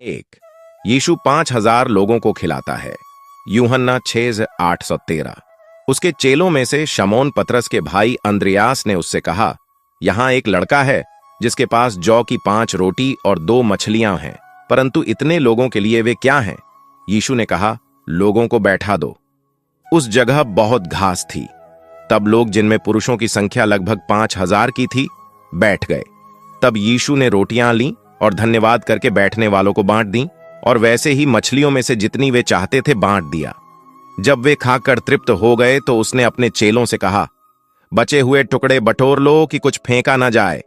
एक, यीशु 5,000 लोगों को खिलाता है। यूहन्ना 6:813। उसके चेलों में से शमौन पतरस के भाई अंद्रियास ने उससे कहा, यहाँ एक लड़का है जिसके पास जौ की 5 रोटी और 2 मछलियां हैं, परंतु इतने लोगों के लिए वे क्या हैं? यीशु ने कहा, लोगों को बैठा दो। उस जगह बहुत घास थी। तब लोग, जिनमें पुरुषों की संख्या लगभग 5,000 की थी, बैठ गए। तब यीशु ने रोटियां लीं और धन्यवाद करके बैठने वालों को बांट दी, और वैसे ही मछलियों में से जितनी वे चाहते थे बांट दिया। जब वे खाकर तृप्त हो गए तो उसने अपने चेलों से कहा, बचे हुए टुकड़े बटोर लो कि कुछ फेंका ना जाए।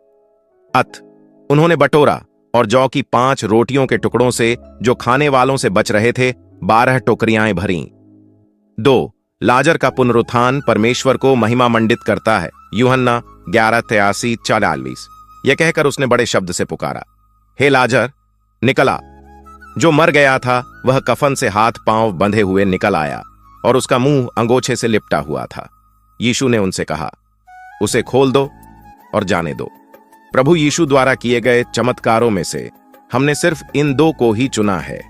उन्होंने बटोरा और जौ की 5 रोटियों के टुकड़ों से जो खाने वालों से बच रहे थे 12 टोकरियां भरीं। 2. लाजर का पुनरुत्थान परमेश्वर को महिमा मंडित करता है। यूहन्ना 11:83-44। यह कहकर उसने बड़े शब्द से पुकारा, हे लाजर, निकल आ। जो मर गया था वह कफन से हाथ पांव बंधे हुए निकल आया और उसका मुंह अंगोछे से लिपटा हुआ था। यीशु ने उनसे कहा, उसे खोल दो और जाने दो। प्रभु यीशु द्वारा किए गए चमत्कारों में से हमने सिर्फ इन 2 को ही चुना है,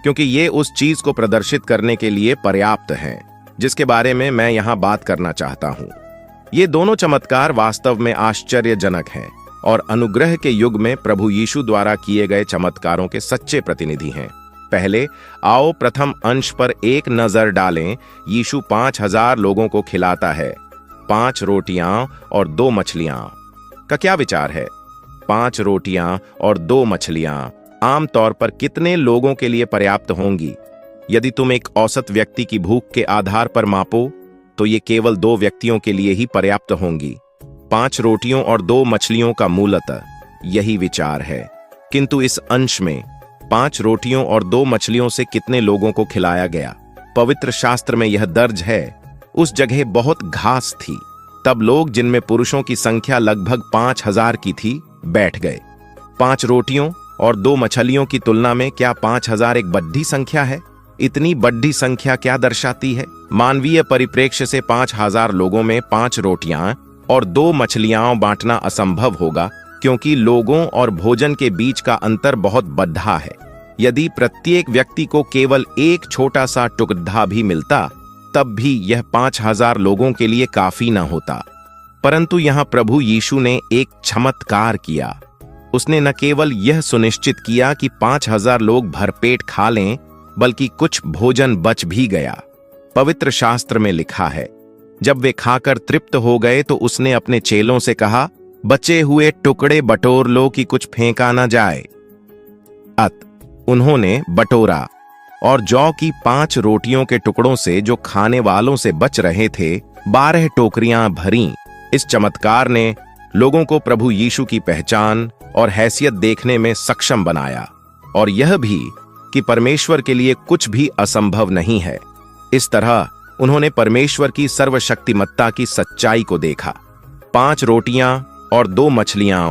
क्योंकि ये उस चीज को प्रदर्शित करने के लिए पर्याप्त हैं जिसके बारे में मैं यहां बात करना चाहता हूं। ये दोनों चमत्कार वास्तव में आश्चर्यजनक हैं और अनुग्रह के युग में प्रभु यीशु द्वारा किए गए चमत्कारों के सच्चे प्रतिनिधि हैं। पहले आओ प्रथम अंश पर एक नजर डालें। यीशु 5,000 लोगों को खिलाता है। 5 रोटियां और 2 मछलियां का क्या विचार है? 5 रोटियां और 2 मछलियां आमतौर पर कितने लोगों के लिए पर्याप्त होंगी? यदि तुम एक औसत व्यक्ति की भूख के आधार पर मापो तो ये केवल 2 व्यक्तियों के लिए ही पर्याप्त होंगी। 5 रोटियों और 2 मछलियों का मूलतः यही विचार है, किंतु इस अंश में 5 रोटियों और 2 मछलियों से कितने लोगों को खिलाया गया? पवित्र शास्त्र में यह दर्ज है, उस जगह बहुत घास थी। तब लोग, जिनमें पुरुषों की संख्या लगभग 5,000 की थी, बैठ गए। 5 रोटियों और 2 मछलियों की तुलना में क्या 5,000 एक बड़ी संख्या है? इतनी बड़ी संख्या क्या दर्शाती है? मानवीय परिप्रेक्ष्य से 5,000 लोगों में 5 रोटियां और 2 मछलियां बांटना असंभव होगा, क्योंकि लोगों और भोजन के बीच का अंतर बहुत बड़ा है। यदि प्रत्येक व्यक्ति को केवल एक छोटा सा टुकड़ा भी मिलता, तब भी यह 5,000 लोगों के लिए काफी न होता। परंतु यहां प्रभु यीशु ने एक चमत्कार किया। उसने न केवल यह सुनिश्चित किया कि 5,000 लोग भरपेट खा लें, बल्कि कुछ भोजन बच भी गया। पवित्र शास्त्र में लिखा है, जब वे खाकर तृप्त हो गए तो उसने अपने चेलों से कहा, बचे हुए टुकड़े बटोर लो कि कुछ फेंका ना जाए। उन्होंने बटोरा और जौ की 5 रोटियों के टुकड़ों से जो खाने वालों से बच रहे थे 12 टोकरियां भरीं। इस चमत्कार ने लोगों को प्रभु यीशु की पहचान और हैसियत देखने में सक्षम बनाया, और यह भी कि परमेश्वर के लिए कुछ भी असंभव नहीं है। इस तरह उन्होंने परमेश्वर की सर्वशक्तिमत्ता की सच्चाई को देखा। 5 रोटियां और 2 मछलियां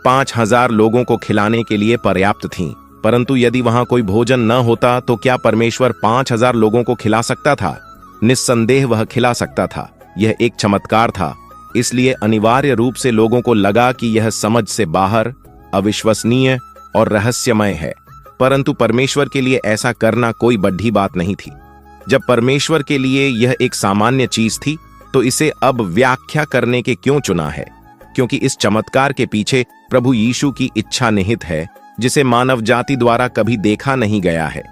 5,000 लोगों को खिलाने के लिए पर्याप्त थीं, परंतु यदि वहां कोई भोजन न होता तो क्या परमेश्वर 5,000 लोगों को खिला सकता था? निस्संदेह वह खिला सकता था। यह एक चमत्कार था, इसलिए अनिवार्य रूप से लोगों को लगा कि यह समझ से बाहर, अविश्वसनीय और रहस्यमय है। परंतु परमेश्वर के लिए ऐसा करना कोई बड़ी बात नहीं थी। जब परमेश्वर के लिए यह एक सामान्य चीज थी, तो इसे अब व्याख्या करने के क्यों चुना है? क्योंकि इस चमत्कार के पीछे प्रभु यीशु की इच्छा निहित है, जिसे मानव जाति द्वारा कभी देखा नहीं गया है।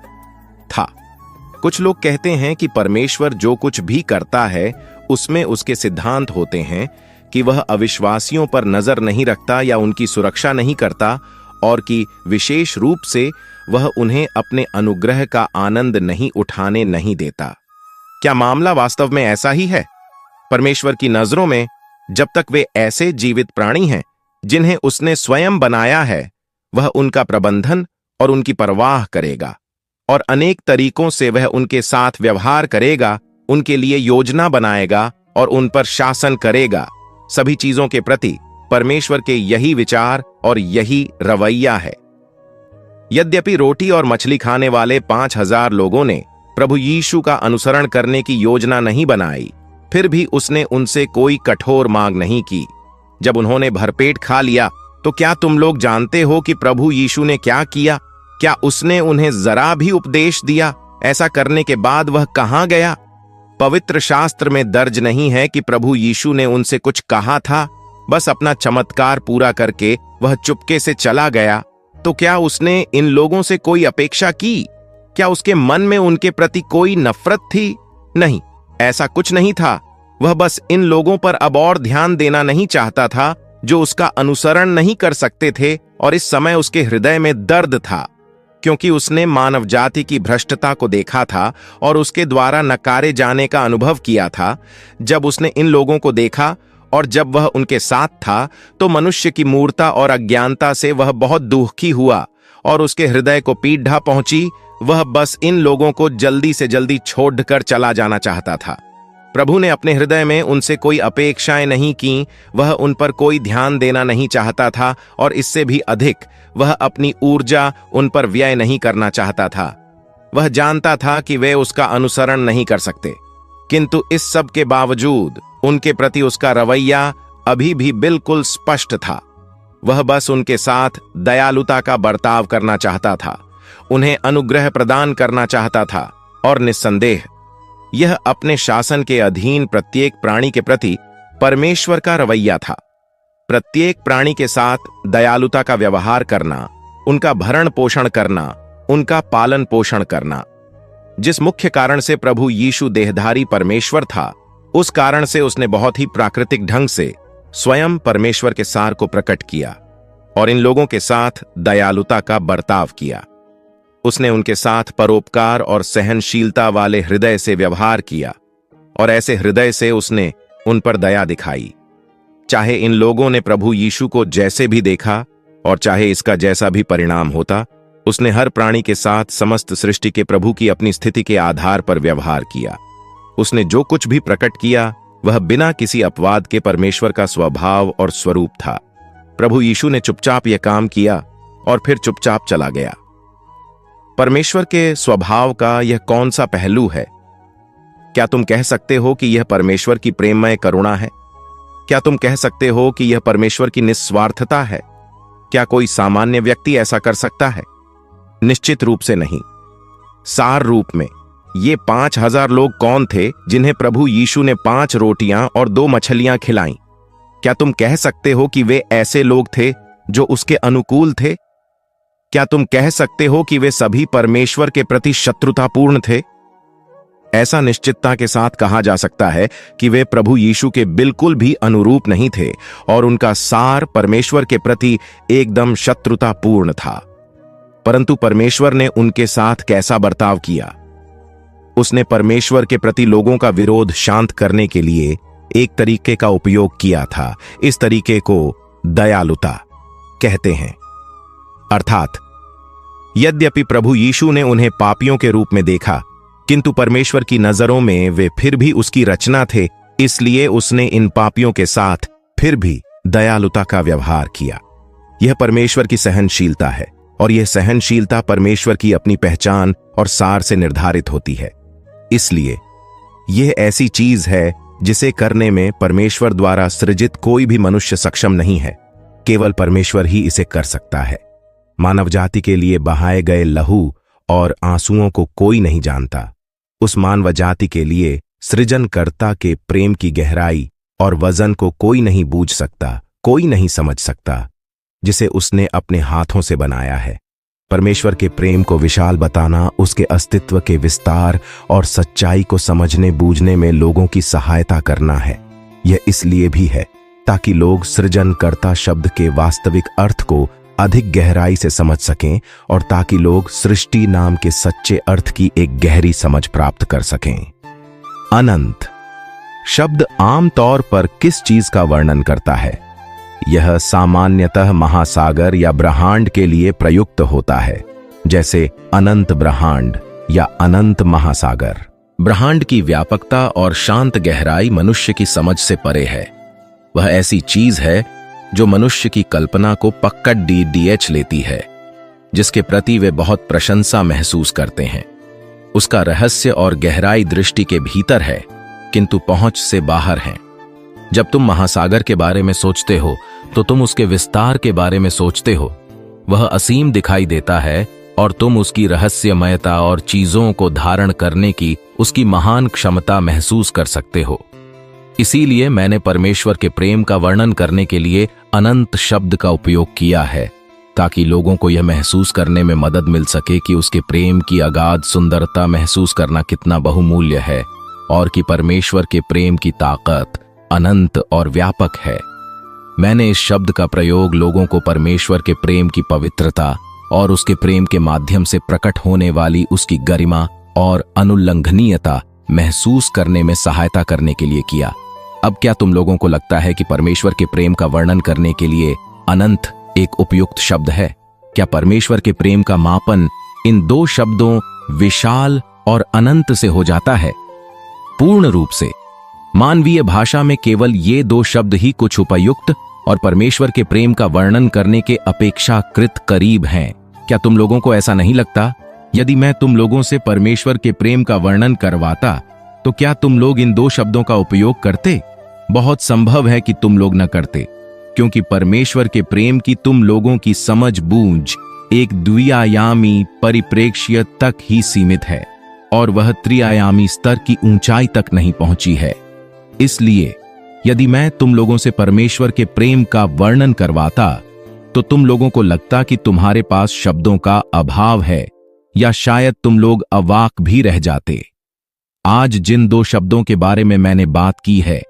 कुछ लोग कहते हैं कि परमेश्वर जो कुछ भी करता है उसमें उसके सिद्धांत होते हैं, कि वह अविश्वासियों पर नजर नहीं रखता या उनकी सुरक्षा नहीं करता, और कि विशेष रूप से वह उन्हें अपने अनुग्रह का आनंद नहीं उठाने नहीं देता। क्या मामला वास्तव में ऐसा ही है? परमेश्वर की नजरों में जब तक वे ऐसे जीवित प्राणी हैं जिन्हें उसने स्वयं बनाया है, वह उनका प्रबंधन और उनकी परवाह करेगा, और अनेक तरीकों से वह उनके साथ व्यवहार करेगा, उनके लिए योजना बनाएगा और उन पर शासन करेगा। सभी चीजों के प्रति परमेश्वर के यही विचार और यही रवैया है। यद्यपि रोटी और मछली खाने वाले 5,000 लोगों ने प्रभु यीशु का अनुसरण करने की योजना नहीं बनाई, फिर भी उसने उनसे कोई कठोर मांग नहीं की। जब उन्होंने भरपेट खा लिया, तो क्या तुम लोग जानते हो कि प्रभु यीशु ने क्या किया? क्या उसने उन्हें जरा भी उपदेश दिया? ऐसा करने के बाद वह कहां गया? पवित्र शास्त्र में दर्ज नहीं है कि प्रभु यीशु ने उनसे कुछ कहा था। बस अपना चमत्कार पूरा करके वह चुपके से चला गया। तो क्या उसने इन लोगों से कोई अपेक्षा की? क्या उसके मन में उनके प्रति कोई नफरत थी? नहीं, ऐसा कुछ नहीं था। वह बस इन लोगों पर अब और ध्यान देना नहीं चाहता था जो उसका अनुसरण नहीं कर सकते थे, और इस समय उसके हृदय में दर्द था क्योंकि उसने मानव जाति की भ्रष्टता को देखा था और उसके द्वारा नकारे जाने का अनुभव किया था। जब उसने इन लोगों को देखा और जब वह उनके साथ था तो मनुष्य की मूर्खता और अज्ञानता से वह बहुत दुखी हुआ और उसके हृदय को पीड़ा पहुंची। वह बस इन लोगों को जल्दी से जल्दी छोड़कर चला जाना चाहता था। प्रभु ने अपने हृदय में उनसे कोई अपेक्षाएं नहीं की। वह उन पर कोई ध्यान देना नहीं चाहता था और इससे भी अधिक वह अपनी ऊर्जा उन पर व्यय नहीं करना चाहता था। वह जानता था कि वे उसका अनुसरण नहीं कर सकते, किंतु इस सब के बावजूद उनके प्रति उसका रवैया अभी भी बिल्कुल स्पष्ट था। वह बस उनके साथ दयालुता का बर्ताव करना चाहता था, उन्हें अनुग्रह प्रदान करना चाहता था, और निस्संदेह यह अपने शासन के अधीन प्रत्येक प्राणी के प्रति परमेश्वर का रवैया था। प्रत्येक प्राणी के साथ दयालुता का व्यवहार करना, उनका भरण पोषण करना, उनका पालन पोषण करना। जिस मुख्य कारण से प्रभु यीशु देहधारी परमेश्वर था, उस कारण से उसने बहुत ही प्राकृतिक ढंग से स्वयं परमेश्वर के सार को प्रकट किया और इन लोगों के साथ दयालुता का बर्ताव किया। उसने उनके साथ परोपकार और सहनशीलता वाले हृदय से व्यवहार किया और ऐसे हृदय से उसने उन पर दया दिखाई। चाहे इन लोगों ने प्रभु यीशु को जैसे भी देखा और चाहे इसका जैसा भी परिणाम होता, उसने हर प्राणी के साथ समस्त सृष्टि के प्रभु की अपनी स्थिति के आधार पर व्यवहार किया। उसने जो कुछ भी प्रकट किया वह बिना किसी अपवाद के परमेश्वर का स्वभाव और स्वरूप था। प्रभु यीशु ने चुपचाप यह काम किया और फिर चुपचाप चला गया। परमेश्वर के स्वभाव का यह कौन सा पहलू है? क्या तुम कह सकते हो कि यह परमेश्वर की प्रेममय करुणा है? क्या तुम कह सकते हो कि यह परमेश्वर की निस्वार्थता है? क्या कोई सामान्य व्यक्ति ऐसा कर सकता है? निश्चित रूप से नहीं। सार रूप में ये 5000 लोग कौन थे जिन्हें प्रभु यीशु ने 5 रोटियां और 2 मछलियां खिलाईं? क्या तुम कह सकते हो कि वे ऐसे लोग थे जो उसके अनुकूल थे? क्या तुम कह सकते हो कि वे सभी परमेश्वर के प्रति शत्रुतापूर्ण थे? ऐसा निश्चितता के साथ कहा जा सकता है कि वे प्रभु यीशु के बिल्कुल भी अनुरूप नहीं थे और उनका सार परमेश्वर के प्रति एकदम शत्रुतापूर्ण था। परंतु परमेश्वर ने उनके साथ कैसा बर्ताव किया? उसने परमेश्वर के प्रति लोगों का विरोध शांत करने के लिए एक तरीके का उपयोग किया था। इस तरीके को दयालुता कहते हैं। अर्थात यद्यपि प्रभु यीशु ने उन्हें पापियों के रूप में देखा, किंतु परमेश्वर की नजरों में वे फिर भी उसकी रचना थे, इसलिए उसने इन पापियों के साथ फिर भी दयालुता का व्यवहार किया। यह परमेश्वर की सहनशीलता है और यह सहनशीलता परमेश्वर की अपनी पहचान और सार से निर्धारित होती है। इसलिए यह ऐसी चीज है जिसे करने में परमेश्वर द्वारा सृजित कोई भी मनुष्य सक्षम नहीं है। केवल परमेश्वर ही इसे कर सकता है। मानव जाति के लिए बहाए गए लहू और आंसुओं को कोई नहीं जानता। उस मानव जाति के लिए सृजनकर्ता के प्रेम की गहराई और वजन को कोई नहीं बूझ सकता, कोई नहीं समझ सकता, जिसे उसने अपने हाथों से बनाया है। परमेश्वर के प्रेम को विशाल बताना उसके अस्तित्व के विस्तार और सच्चाई को समझने बूझने में लोगों की सहायता करना है। यह इसलिए भी है ताकि लोग सृजनकर्ता शब्द के वास्तविक अर्थ को अधिक गहराई से समझ सकें और ताकि लोग सृष्टि नाम के सच्चे अर्थ की एक गहरी समझ प्राप्त कर सकें। अनंत शब्द आम तौर पर किस चीज का वर्णन करता है? यह सामान्यतः महासागर या ब्रह्मांड के लिए प्रयुक्त होता है, जैसे अनंत ब्रह्मांड या अनंत महासागर। ब्रह्मांड की व्यापकता और शांत गहराई मनुष्य की समझ से परे है। वह ऐसी चीज है जो मनुष्य की कल्पना को पक्का डीएच लेती है, जिसके प्रति वे बहुत प्रशंसा महसूस करते हैं। उसका रहस्य और गहराई दृष्टि के भीतर है, किंतु पहुंच से बाहर है। जब तुम महासागर के बारे में सोचते हो तो तुम उसके विस्तार के बारे में सोचते हो। वह असीम दिखाई देता है, और तुम उसकी रहस्यमयता और चीजों को धारण करने की उसकी महान क्षमता महसूस कर सकते हो। इसीलिए मैंने परमेश्वर के प्रेम का वर्णन करने के लिए अनंत शब्द का उपयोग किया है, ताकि लोगों को यह महसूस करने में मदद मिल सके कि उसके प्रेम की अगाध सुंदरता महसूस करना कितना बहुमूल्य है और कि परमेश्वर के प्रेम की ताकत अनंत और व्यापक है। मैंने इस शब्द का प्रयोग लोगों को परमेश्वर के प्रेम की पवित्रता और उसके प्रेम के माध्यम से प्रकट होने वाली उसकी गरिमा और अनुल्लंघनीयता महसूस करने में सहायता करने के लिए किया। अब क्या तुम लोगों को लगता है कि परमेश्वर के प्रेम का वर्णन करने के लिए अनंत एक उपयुक्त शब्द है? क्या परमेश्वर के प्रेम का मापन इन दो शब्दों विशाल और अनंत से हो जाता है? पूर्ण रूप से। मानवीय भाषा में केवल ये दो शब्द ही कुछ उपयुक्त और परमेश्वर के प्रेम का वर्णन करने के अपेक्षाकृत करीब हैं। क्या तुम लोगों को ऐसा नहीं लगता? यदि मैं तुम लोगों से परमेश्वर के प्रेम का वर्णन करवाता तो क्या तुम लोग इन दो शब्दों का उपयोग करते? बहुत संभव है कि तुम लोग न करते, क्योंकि परमेश्वर के प्रेम की तुम लोगों की समझ बूझ एक द्विआयामी परिप्रेक्ष्य तक ही सीमित है और वह त्रिआयामी स्तर की ऊंचाई तक नहीं पहुंची है। इसलिए यदि मैं तुम लोगों से परमेश्वर के प्रेम का वर्णन करवाता तो तुम लोगों को लगता कि तुम्हारे पास शब्दों का अभाव है, या शायद तुम लोग अवाक भी रह जाते। आज जिन दो शब्दों के बारे में मैंने बात की है,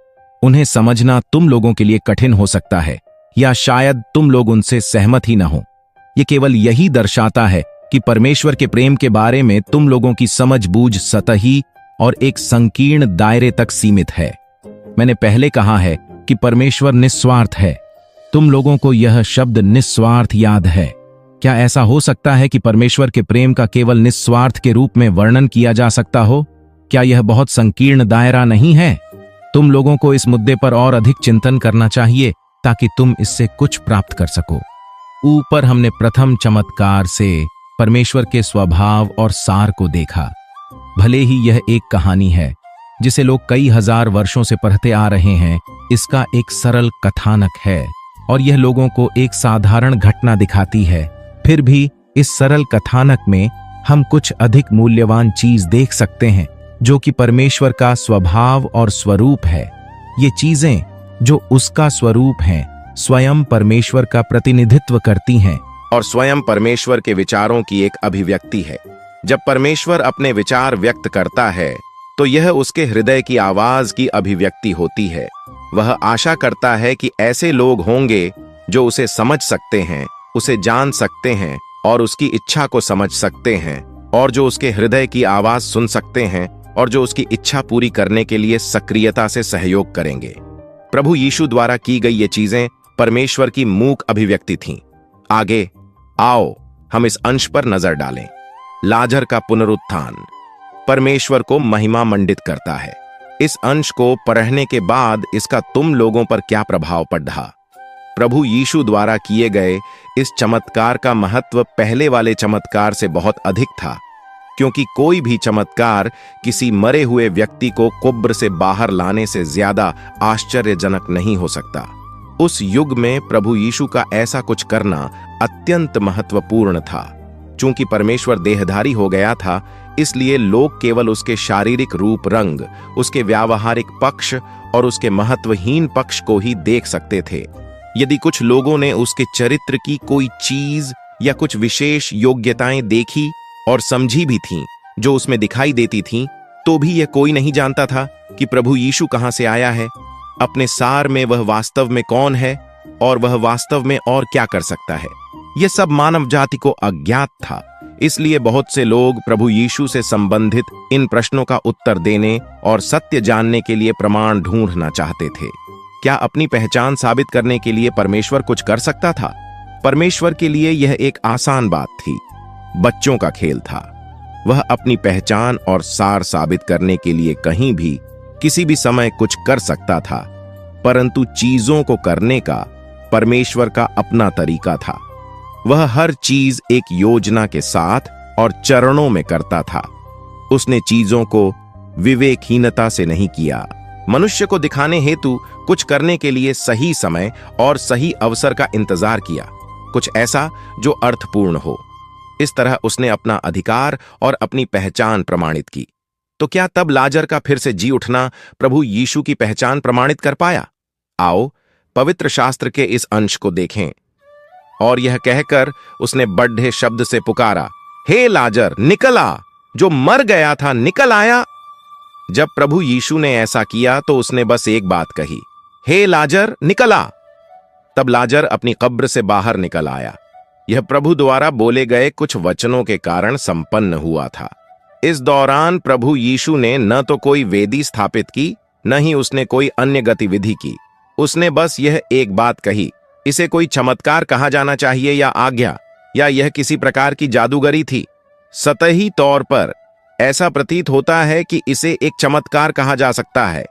उन्हें समझना तुम लोगों के लिए कठिन हो सकता है, या शायद तुम लोग उनसे सहमत ही न हो। ये केवल यही दर्शाता है कि परमेश्वर के प्रेम के बारे में तुम लोगों की समझ बूझ सतही और एक संकीर्ण दायरे तक सीमित है। मैंने पहले कहा है कि परमेश्वर निस्वार्थ है। तुम लोगों को यह शब्द निस्वार्थ याद है। क्या ऐसा हो सकता है कि परमेश्वर के प्रेम का केवल निस्वार्थ के रूप में वर्णन किया जा सकता हो? क्या यह बहुत संकीर्ण दायरा नहीं है? तुम लोगों को इस मुद्दे पर और अधिक चिंतन करना चाहिए ताकि तुम इससे कुछ प्राप्त कर सको। ऊपर हमने प्रथम चमत्कार से परमेश्वर के स्वभाव और सार को देखा। भले ही यह एक कहानी है जिसे लोग कई हजार वर्षों से पढ़ते आ रहे हैं, इसका एक सरल कथानक है और यह लोगों को एक साधारण घटना दिखाती है। फिर भी इस सरल कथानक में हम कुछ अधिक मूल्यवान चीज देख सकते हैं जो कि परमेश्वर का स्वभाव और स्वरूप है। ये चीजें जो उसका स्वरूप हैं, स्वयं परमेश्वर का प्रतिनिधित्व करती हैं और स्वयं परमेश्वर के विचारों की एक अभिव्यक्ति है। जब परमेश्वर अपने विचार व्यक्त करता है तो यह उसके हृदय की आवाज की अभिव्यक्ति होती है। वह आशा करता है कि ऐसे लोग होंगे जो उसे समझ सकते हैं, उसे जान सकते हैं और उसकी इच्छा को समझ सकते हैं, और जो उसके हृदय की आवाज सुन सकते हैं और जो उसकी इच्छा पूरी करने के लिए सक्रियता से सहयोग करेंगे। प्रभु यीशु द्वारा की गई ये चीजें परमेश्वर की मूक अभिव्यक्ति थीं। आगे आओ हम इस अंश पर नजर डालें। लाजर का पुनरुत्थान परमेश्वर को महिमा मंडित करता है। इस अंश को पढ़ने के बाद इसका तुम लोगों पर क्या प्रभाव पड़ा? प्रभु यीशु द्वारा किए गए इस चमत्कार का महत्व पहले वाले चमत्कार से बहुत अधिक था, क्योंकि कोई भी चमत्कार किसी मरे हुए व्यक्ति को कब्र से बाहर लाने से ज्यादा आश्चर्यजनक नहीं हो सकता। उस युग में प्रभु यीशु का ऐसा कुछ करना अत्यंत महत्वपूर्ण था। चूंकि परमेश्वर देहधारी हो गया था, इसलिए लोग केवल उसके शारीरिक रूप रंग, उसके व्यावहारिक पक्ष और उसके महत्वहीन पक्ष को ही देख सकते थे। यदि कुछ लोगों ने उसके चरित्र की कोई चीज या कुछ विशेष योग्यताएं देखी और समझी भी थीं, जो उसमें दिखाई देती थीं, तो भी यह कोई नहीं जानता था कि प्रभु यीशु कहां से आया है, अपने सार में वह वास्तव में कौन है और वह वास्तव में और क्या कर सकता है। यह सब मानव जाति को अज्ञात था। इसलिए बहुत से लोग प्रभु यीशु से संबंधित इन प्रश्नों का उत्तर देने और सत्य जानने के लिए प्रमाण ढूंढना चाहते थे। क्या अपनी पहचान साबित करने के लिए परमेश्वर कुछ कर सकता था? परमेश्वर के लिए यह एक आसान बात थी, बच्चों का खेल था। वह अपनी पहचान और सार साबित करने के लिए कहीं भी किसी भी समय कुछ कर सकता था, परंतु चीजों को करने का परमेश्वर का अपना तरीका था। वह हर चीज एक योजना के साथ और चरणों में करता था। उसने चीजों को विवेकहीनता से नहीं किया। मनुष्य को दिखाने हेतु कुछ करने के लिए सही समय और सही अवसर का इंतजार किया, कुछ ऐसा जो अर्थपूर्ण हो। इस तरह उसने अपना अधिकार और अपनी पहचान प्रमाणित की। तो क्या तब लाजर का फिर से जी उठना प्रभु यीशु की पहचान प्रमाणित कर पाया? आओ पवित्र शास्त्र के इस अंश को देखें। और यह कहकर उसने बड़े शब्द से पुकारा, हे लाजर निकल आ, जो मर गया था निकल आया। जब प्रभु यीशु ने ऐसा किया तो उसने बस एक बात कही, हे लाजर निकल आ। तब लाजर अपनी कब्र से बाहर निकल आया। यह प्रभु द्वारा बोले गए कुछ वचनों के कारण संपन्न हुआ था। इस दौरान प्रभु यीशु ने न तो कोई वेदी स्थापित की, न ही उसने कोई अन्य गतिविधि की। उसने बस यह एक बात कही। इसे कोई चमत्कार कहा जाना चाहिए या आज्ञा, या यह किसी प्रकार की जादूगरी थी? सतही तौर पर ऐसा प्रतीत होता है कि इसे एक चमत्कार कहा जा सकता है,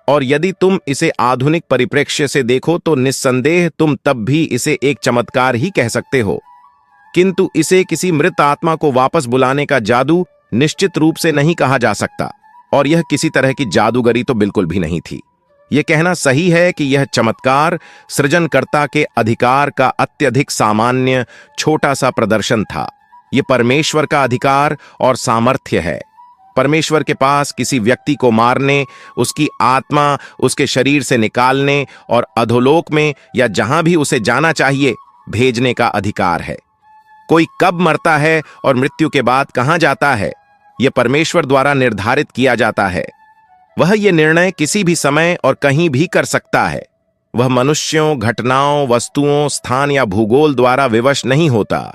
और यदि तुम इसे आधुनिक परिप्रेक्ष्य से देखो तो निस्संदेह तुम तब भी इसे एक चमत्कार ही कह सकते हो। किंतु इसे किसी मृत आत्मा को वापस बुलाने का जादू निश्चित रूप से नहीं कहा जा सकता, और यह किसी तरह की जादूगरी तो बिल्कुल भी नहीं थी। यह कहना सही है कि यह चमत्कार सृजनकर्ता के अधिकार का अत्यधिक सामान्य छोटा सा प्रदर्शन था। यह परमेश्वर का अधिकार और सामर्थ्य है। परमेश्वर के पास किसी व्यक्ति को मारने, उसकी आत्मा उसके शरीर से निकालने और अधोलोक में या जहां भी उसे जाना चाहिए भेजने का अधिकार है। कोई कब मरता है और मृत्यु के बाद कहां जाता है, यह परमेश्वर द्वारा निर्धारित किया जाता है। वह यह निर्णय किसी भी समय और कहीं भी कर सकता है। वह मनुष्यों, घटनाओं, वस्तुओं, स्थान या भूगोल द्वारा विवश नहीं होता।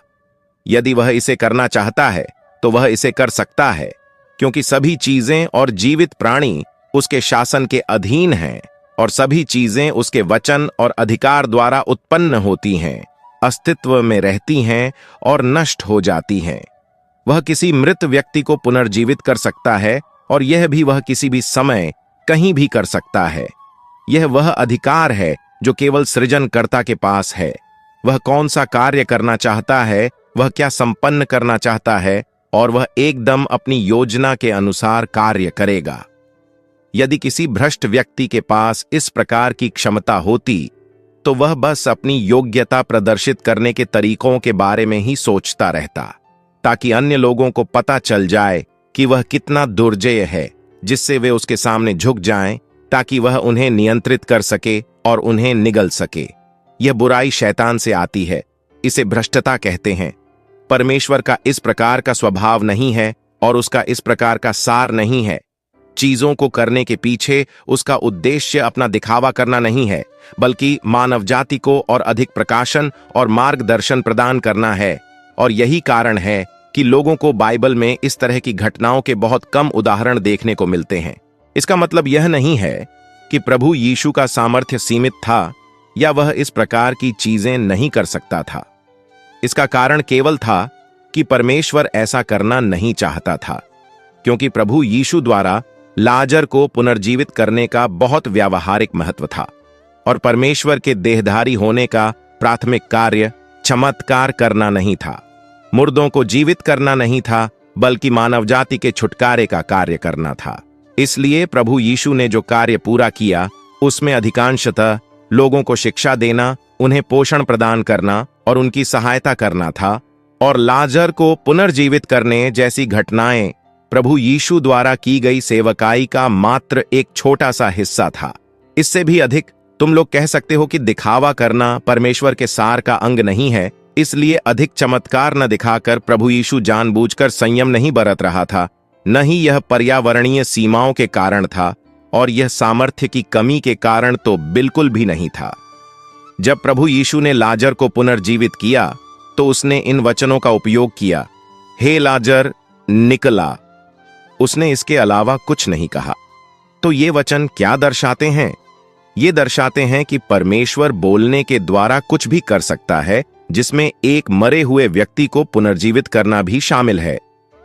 यदि वह इसे करना चाहता है तो वह इसे कर सकता है, क्योंकि सभी चीजें और जीवित प्राणी उसके शासन के अधीन हैं, और सभी चीजें उसके वचन और अधिकार द्वारा उत्पन्न होती हैं, अस्तित्व में रहती हैं और नष्ट हो जाती हैं। वह किसी मृत व्यक्ति को पुनर्जीवित कर सकता है, और यह भी वह किसी भी समय कहीं भी कर सकता है। यह वह अधिकार है जो केवल सृजनकर्ता के पास है। वह कौन सा कार्य करना चाहता है, वह क्या संपन्न करना चाहता है, और वह एकदम अपनी योजना के अनुसार कार्य करेगा। यदि किसी भ्रष्ट व्यक्ति के पास इस प्रकार की क्षमता होती तो वह बस अपनी योग्यता प्रदर्शित करने के तरीकों के बारे में ही सोचता रहता, ताकि अन्य लोगों को पता चल जाए कि वह कितना दुर्जय है, जिससे वे उसके सामने झुक जाएं, ताकि वह उन्हें नियंत्रित कर सके और उन्हें निगल सके। यह बुराई शैतान से आती है। इसे भ्रष्टता कहते हैं। परमेश्वर का इस प्रकार का स्वभाव नहीं है और उसका इस प्रकार का सार नहीं है। चीजों को करने के पीछे उसका उद्देश्य अपना दिखावा करना नहीं है, बल्कि मानव जाति को और अधिक प्रकाशन और मार्गदर्शन प्रदान करना है। और यही कारण है कि लोगों को बाइबल में इस तरह की घटनाओं के बहुत कम उदाहरण देखने को मिलते हैं। इसका मतलब यह नहीं है कि प्रभु यीशु का सामर्थ्य सीमित था या वह इस प्रकार की चीजें नहीं कर सकता था। इसका कारण केवल था कि परमेश्वर ऐसा करना नहीं चाहता था, क्योंकि प्रभु यीशु द्वारा लाजर को पुनर्जीवित करने का बहुत व्यावहारिक महत्व था, और परमेश्वर के देहधारी होने का प्राथमिक कार्य चमत्कार करना नहीं था, मुर्दों को जीवित करना नहीं था, बल्कि मानव जाति के छुटकारे का कार्य करना था। इसलिए प्रभु यीशु ने जो कार्य पूरा किया उसमें अधिकांशतः लोगों को शिक्षा देना, उन्हें पोषण प्रदान करना और उनकी सहायता करना था, और लाजर को पुनर्जीवित करने जैसी घटनाएं प्रभु यीशु द्वारा की गई सेवकाई का मात्र एक छोटा सा हिस्सा था। इससे भी अधिक तुम लोग कह सकते हो कि दिखावा करना परमेश्वर के सार का अंग नहीं है। इसलिए अधिक चमत्कार न दिखाकर प्रभु यीशु जानबूझकर संयम नहीं बरत रहा था, न ही यह पर्यावरणीय सीमाओं के कारण था, और यह सामर्थ्य की कमी के कारण तो बिल्कुल भी नहीं था। जब प्रभु यीशु ने लाजर को पुनर्जीवित किया तो उसने इन वचनों का उपयोग किया, हे लाजर निकला। उसने इसके अलावा कुछ नहीं कहा। तो ये वचन क्या दर्शाते हैं? ये दर्शाते हैं कि परमेश्वर बोलने के द्वारा कुछ भी कर सकता है, जिसमें एक मरे हुए व्यक्ति को पुनर्जीवित करना भी शामिल है।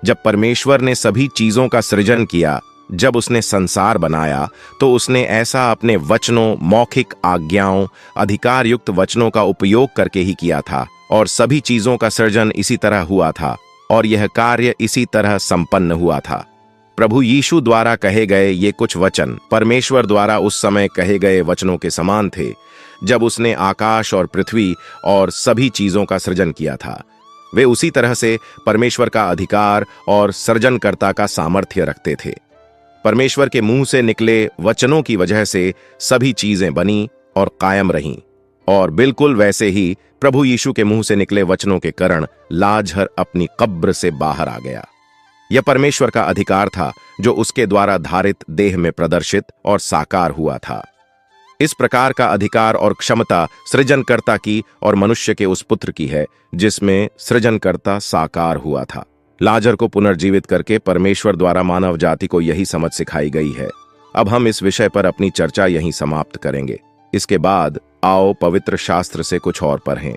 जब परमेश्वर ने सभी चीजों का सृजन किया, जब उसने संसार बनाया, तो उसने ऐसा अपने वचनों, मौखिक आज्ञाओं, अधिकार युक्त वचनों का उपयोग करके ही किया था, और सभी चीजों का सृजन इसी तरह हुआ था, और यह कार्य इसी तरह संपन्न हुआ था। प्रभु यीशु द्वारा कहे गए ये कुछ वचन परमेश्वर द्वारा उस समय कहे गए वचनों के समान थे, जब उसने आकाश और पृथ्वी और सभी चीजों का सृजन किया था। वे उसी तरह से परमेश्वर का अधिकार और सृजनकर्ता का सामर्थ्य रखते थे। परमेश्वर के मुंह से निकले वचनों की वजह से सभी चीजें बनी और कायम रहीं, और बिल्कुल वैसे ही प्रभु यीशु के मुंह से निकले वचनों के कारण लाजर अपनी कब्र से बाहर आ गया। यह परमेश्वर का अधिकार था जो उसके द्वारा धारित देह में प्रदर्शित और साकार हुआ था। इस प्रकार का अधिकार और क्षमता सृजनकर्ता की और मनुष्य के उस पुत्र की है जिसमें सृजनकर्ता साकार हुआ था। लाजर को पुनर्जीवित करके परमेश्वर द्वारा मानव जाति को यही समझ सिखाई गई है। अब हम इस विषय पर अपनी चर्चा यहीं समाप्त करेंगे। इसके बाद आओ पवित्र शास्त्र से कुछ और पढ़ें।